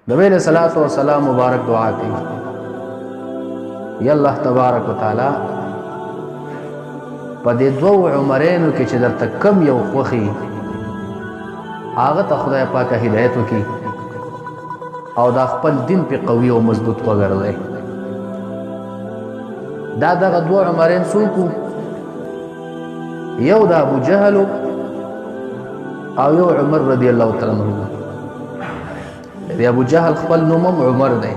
نبی علیہ الصلوۃ والسلام مبارک دعا کوي یا الله تبارک وتعالى په دې دوه عمرینو کې چې درته کم یو خوخي هغه ته خدای پاک هدایت وکړي او دا خپل دین په قوي او مضبوط وګرځي. دا دغه دوه عمرین څوک یو د ابو جهل او یو عمر رضی الله تعالی عنہ. دی ابو جهل خپل نوم عمر دی،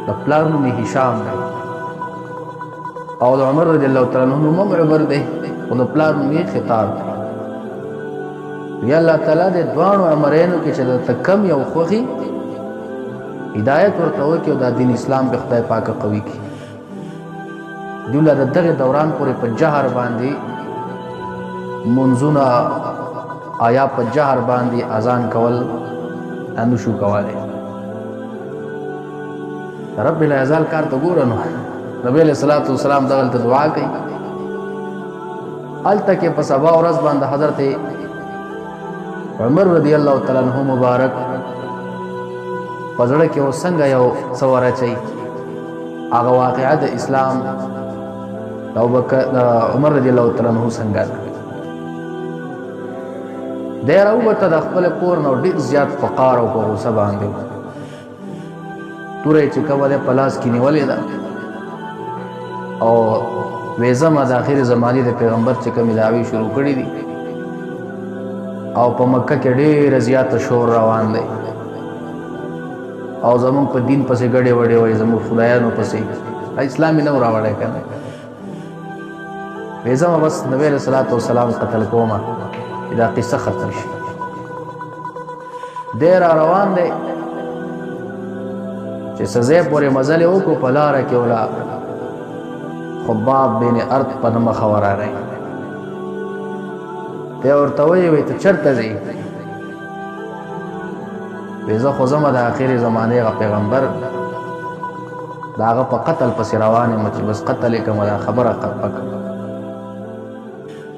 د پلار نوم هشام دی، او د عمر رضی الله تعالی عنہ نوم عمر دی او د پلار نوم خطاب دی. یا الله تعالی د دوانو عمرینو کې چې د کم یو خوخي هدایت ورته وکړي او د دین اسلام په خدای پاک قوي کړي. دوی د دغه دوران پورې په جهر باندې منځونه آیا په جهر باندې اذان کول انو شو کوله. رب العزال کار ته ګورنو نبی علیہ الصلوۃ والسلام دغه دعا کوي الته کې په سبا ورځ باندې حضرت عمر رضی الله تعالی عنہ مبارک پزړه کې وسنګ یو سواره چي هغه واقعه د اسلام او بکر عمر رضی الله تعالی عنہ څنګه ډېر او بته د خپل کور نو ډېر زیات فقار او په غوسه باندې تورې چې کوله پلاس کې نیولې ده او وېزما د اخر زمانه د پیغمبر چې کوم داوی شروع کړی دي او په مکه کې ډېر زیات شور روان دی او زمون په دین پسې غړې وړې وای زمون خدایانو پسې اسلامي نه راوړی کنه. وېزما بس نبی رسول الله والسلام قتل کومه دا قصه ختم شي. ډېر روان دی چې سزا پورې مزل وکړو په لار کې ولا خباب بن ارت په نوم خبره راي ته ورته وی ته چرته ځې وېزه خو زما د اخر زمانه غ پیغمبر داغه په قتل پس روانه مچ بس قتل کوم دا خبره قطعک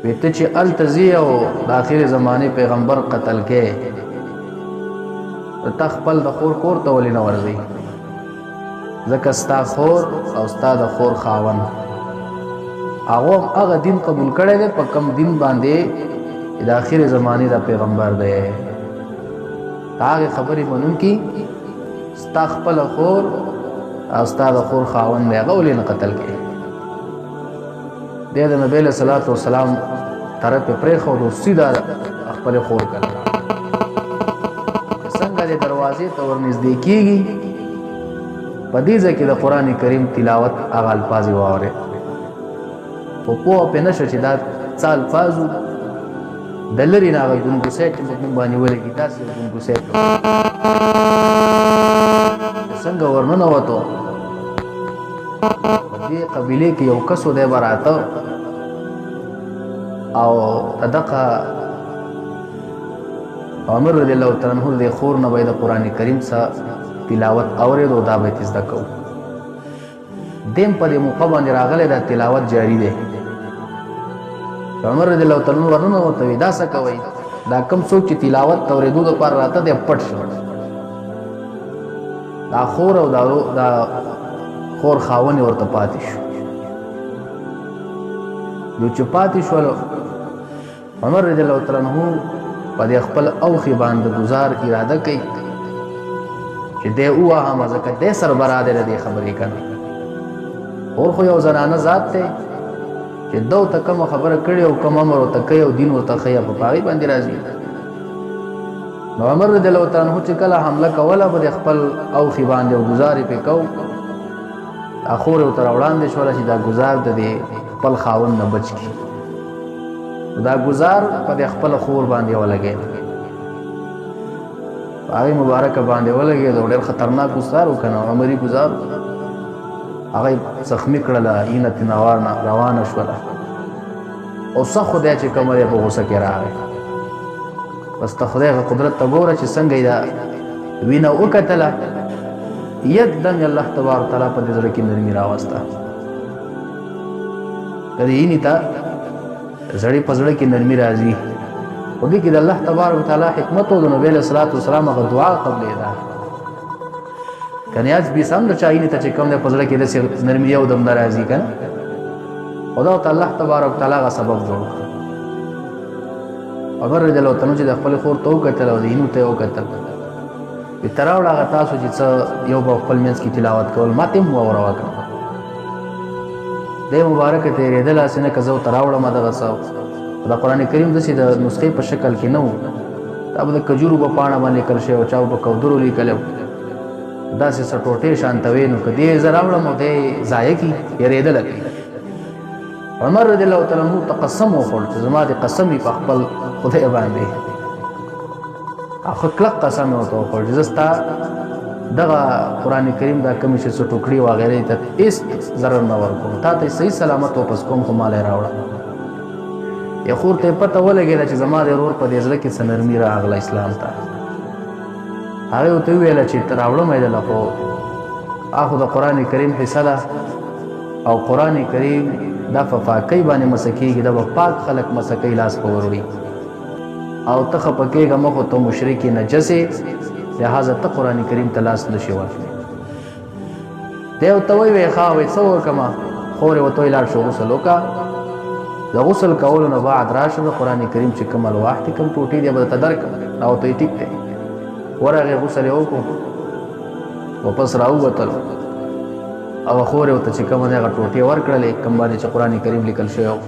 ویته چې التزی او د اخر زمانه پیغمبر قتل کې تخپل د خور کور ته ولې نه ورځي ځکه ستا خور او ستا د خور خاون هغه دین قبول کړی دی په کم دین باندې د اخر زمانه د پیغمبر دی هغه خبرې مونږ کی ستا خپل خور او ستا د خور خاون دی هغه ولې نه قتل کې د نبی له صلوات و سلام طرف پرې خو د سیدا خپل خور کړه څنګه د دروازې ته ورنږدې کیږي په دې ځکه د قران کریم تلاوت هغه الفاظ واوري په په نشو چې دا څال الفاظو د لری نه غونګوسه چې موږ باندې ولګي تاسو غونګوسه څنګه ورننه وته دې قبيله کې یو کسو دی براته او تدقه عمر رضی الله تعالی عنہ د خور نه د قران کریم سره تلاوت اورید او دا به تاسو دکو دیم په دې موقع باندې راغله د تلاوت جاری دی. عمر رضی الله تعالی عنہ ورننه وته دا څه کوي دا کم څوک چې تلاوت اوریدو لپاره راته د پټ شو دا خور او دا خور خاون ورته پاتې شو نو چې پاتې شو عمر رضی الله تعالی عنہ په خپل اوخي باندې گزار اراده کوي چې دی اوه هم ځکه د سربراه دی د خبرې کنه اور خو یو زنانه ذات ته چې دو ته کوم خبره کړي او کوم امر او تکي او دین ورته خیا په پاغي باندې راځي. نو عمر رضی الله تعالی عنہ چې کله حمله کوله په خپل اوخي باندې او گزارې په کو اخور او تر وړاندې شو چې دا گزار د خپل خاون نه بچ کی دا گزار په خپل خور باندې ولګي هغه مبارک باندې ولګي دا ډېر خطرناک گزار وکنه عمري گزار هغه زخمی کړل اینه تنوار نه روانه شو او څه خدای چې کومه په غوسه کې راغی بس ته خدای قدرت ته ګوره چې څنګه دا وینه وکتله یکدم الله تبارک تعالی په دې ځل کې نرمي راوسته کله یې نیتا زړی پزړه کې نرمي راځي ودې کې د الله تبارک وتعالى حکمت او د نبی صلی الله علیه وسلم هغه دعا قبلې ده کنه یاز به سم د چاینه ته کوم د پزړه کې د نرمي او د ناراضي کنه خدا تعالی تبارک وتعالى غا سبب جوړ عمر رضی الله تعالی چې د خپل خور تو کتل او دینو ته او کتل په تراوړه غا تاسو چې یو په خپل منځ کې تلاوت کول ماته مو اوروا کړ د مبارک ته ریدل اسنه کزو تراوړه ما دغه ساو د قران کریم د سې د نسخې په شکل کې نه وو دا به د کجورو په پاڼه باندې کل شي او چاو په کودرو لیکل دا سې سټوټې شانتوي نو کدی زراوړه مو دې ضایع کی ریدل عمر رضی الله تعالی عنہ تقسم وکړ چې زما د قسمی په خپل خدای باندې اخو کلک قسم وکړ چې زستا دغه قران کریم دا کمی چې ټوکړي و غیره ته اس ضرر نه ورکوم تا ته صحیح سلامت او پس کوم خو مال راوړه یا خور ته پته ولګی چې زما د رور په دې ځل کې سنرمي راغله اسلام ته هغه ته ویل چې تراوړم ایله خو اخو د قران کریم حصہ ده او قران کریم دا ففاکی باندې مسکیږي دا پاک خلق مسکی لاس پوروي او ته خپکیږه مخ ته مشرکی نجسه لہذا ته قران کریم تلاش نشي ورته دیو ته وی خاوي څو کما خور وته لاړ شو غسل وکا د غسل کولو نه بعد راشه قران کریم چې کمل واحد کم ټوټي دی به تدرک او ته ټیک ته ورغه غسل وکړو واپس راووتل او خور وته چې کومه هغه ټوټي ورکړلې کوم باندې چې قران کریم لیکل شوی او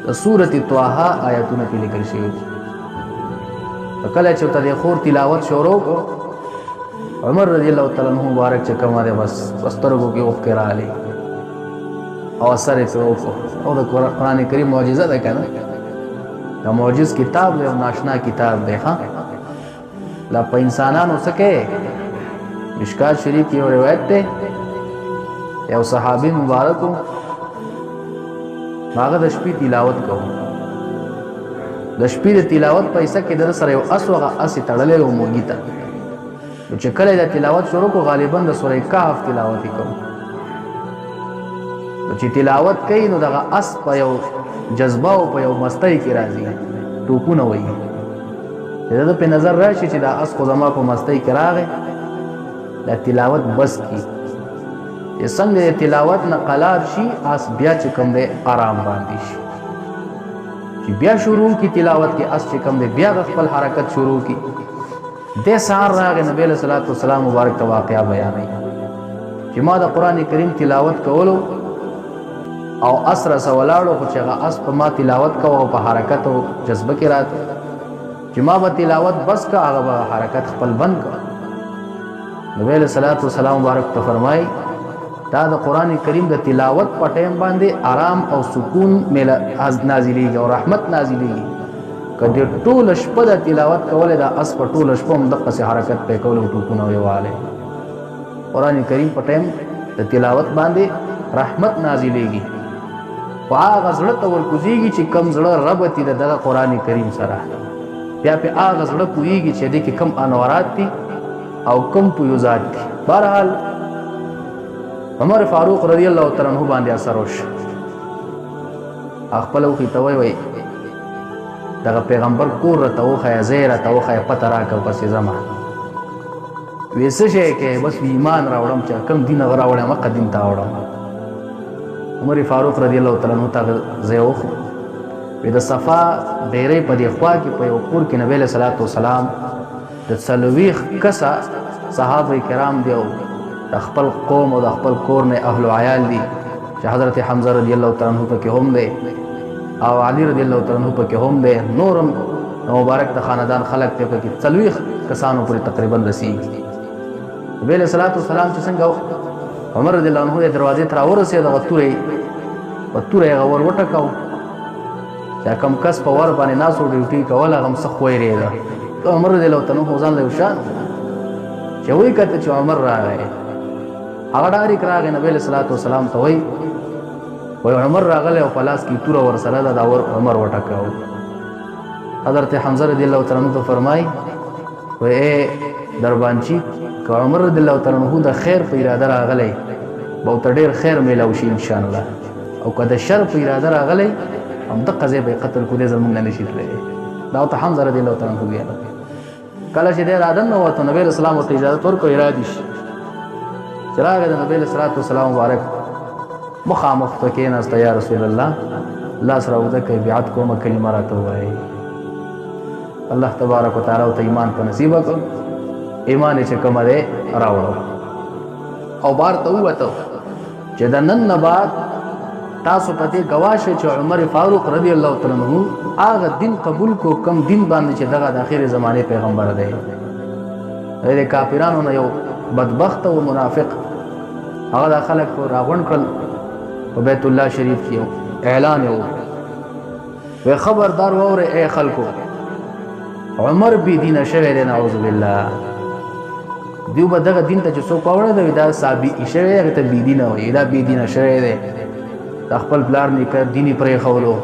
د سورۃ طه آیاتونه کې لیکل شوی کله چې ته د خور تلاوت شروع کو عمر رضی الله تعالی عنہ مبارک چې کومه ده بس سترګو کې اوخ کړه او اثر یې وکړو او د قران کریم معجزه ده کنه دا معجز کتاب دی او ناشنا کتاب دی ها لا په انسانانو سکه مشکات شریف کی روایت ده یو صحابي مبارک هغه د شپې تلاوت کوو د شپې د تلاوت پیسې کې در سره یو اسوغه اسی تړلې او موږی ته چې کله د تلاوت شروع کو غالبا د سورې کهف تلاوت کوو چې تلاوت کوي نو دغه اس په یو جذبه او په یو مستۍ کې راځي ټوپونه وایي دا په نظر راشي چې دا اس خو زما په مستۍ کې راغی د تلاوت بس کی څنګه تلاوت نه قلار شي اس بیا چې کوم دی آرام باندې شي چې بیا شروع کی تلاوت کې اس چې کوم دی بیا خپل حرکت شروع کی د سار راغ نبی صلی الله علیه وسلم مبارک ته واقعا بیانوي چې ما د قران کریم تلاوت کولو او اسره سوالړو خو چې هغه اس په ما تلاوت کوو په حرکت او جذبه کې راته چې ما به تلاوت بس کا هغه حرکت خپل بند کا نبی صلی الله علیه وسلم مبارک ته فرمای دا د قران کریم د تلاوت په ټیم باندې آرام او سکون مل نازلېږي او رحمت نازلېږي کله ټول شپه د تلاوت کوله دا اس په ټول شپه هم دغه حرکت په کولو ټوپونه ویواله قران کریم په ټیم د تلاوت باندې رحمت نازلېږي واغه زړه ته ورکوزيږي چې کم زړه ربطي د قران کریم سره بیا په هغه زړه پويږي چې د کم انوارات دي او کم پویوزات دي بهرحال عمر فاروق رضی الله تعالی عنہ باندې اثر وش خپل وخت ته وای دغه پیغمبر کور ته وخه زیره ته وخه پته راکو پسې زما ویسه شي کې بس ایمان راوړم چې کم دین غراوړم مقدم تا وړم عمر فاروق رضی الله تعالی عنہ ته زیوخ د صفا ډېرې په دی خوا کې په یو کور کې نبی صلی الله علیه وسلم د سلويخ کسا صحابه کرام دی او د خپل قوم او د خپل کور نه اهل عیال دي چې حضرت حمزه رضی الله تعالی عنہ پکې هم دی او علی رضی الله تعالی عنہ پکې هم دی نورم مبارک د خاندان خلق ته پکې سلويخ کسانو پر تقریبا رسیږي نبی صلی الله علیه وسلم چې څنګه عمر رضی الله عنه د دروازې تر ورسېد او وتورې غور وټکاو چې کوم کس په ور باندې ناسو ډیوټي کوله هم څه خوېری ده عمر رضی الله تعالی عنہ ځان له شان چې وایي کته چې عمر راغی هغه ډاری راغی نبی صلی الله علیه وسلم ته وایي عمر راغله او پلاس کی تور ور سره دا ور عمر وټکاو حضرت حمزه رضی الله تعالی عنہ فرمای وای دربانچی که عمر رضی الله تعالی عنہ د خیر په اراده راغلی به ته ډیر خیر میلاو شي ان شاء الله او که د شر په اراده راغلی هم د قضیه به قتل کو دې زمونږ نه نشي تللی دا ته حمزه رضی الله تعالی عنہ ویل کله چې د رادن نو ته نبی اسلام ته اجازه ورکړه ارادي شي چراغ د نبی صلی الله علیه مبارک مخامخ ته کېناسته یا رسول الله الله سره وځه کوي بیعت کومه کلمه راته وایي الله تبارک وتعالى ته ایمان په نصیب وکړ ایمان چې کوم دی راوړو او بار ته وته چې د نن نه بعد تاسو په دې گواشه چې عمر فاروق رضی الله تعالی عنہ هغه دین قبول کو کم دین باندې چې دغه د اخر زمانه پیغمبر دی د کافرانو نه یو بدبخت او منافق هغه د خلک راغون کړل په بیت الله شریف کې اعلان یو و خبردار وره اے خلکو عمر بی دین شوی دی نعوذ بالله دیو به دغه دین ته چې څوک واوړه دی دا صابی شوی هغه ته بی دین وي دا بی دین شوی دی د خپل پلار نیکه دیني پرې خولو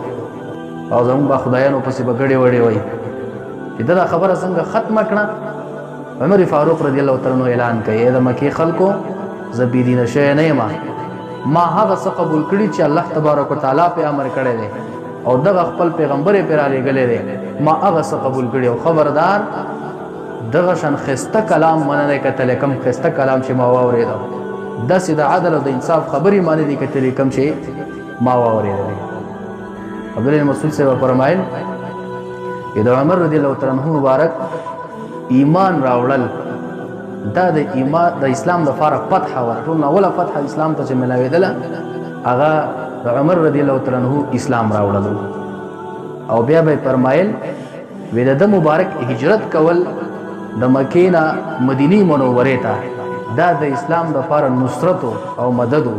او زموږ به خدایانو پسې به ګډې وړې وای چې دا خبره څنګه ختمه کړه عمر فاروق رضی الله تعالی عنہ اعلان کړي د مکی خلکو زه بی دین شوی نه یم ما هغه څه قبول کړي چې الله تبارک وتعالى په امر کړی دی او دغه خپل پیغمبر پر علی غلې دی ما هغه څه قبول کړي او خبردار دغه شان خسته کلام مننه کتل کم خسته کلام چې ما واورېدو د سید عدل او د انصاف خبري معنی دي کتل کم چې ما واورېدو عبد الله مسعود سے فرمایل اذا عمر رضی الله تعالی عنہ مبارک ایمان راوړل دا د ایمان د اسلام د فارق فتح ورته اوله فتح اسلام ته ملاویدل هغه عمر رضی الله تعالی عنہ اسلام راوړل او بیا به فرمایل وې د مبارک هجرت کول د مکې نه مدینه منوره ته دا د اسلام د فار نصرت او مدد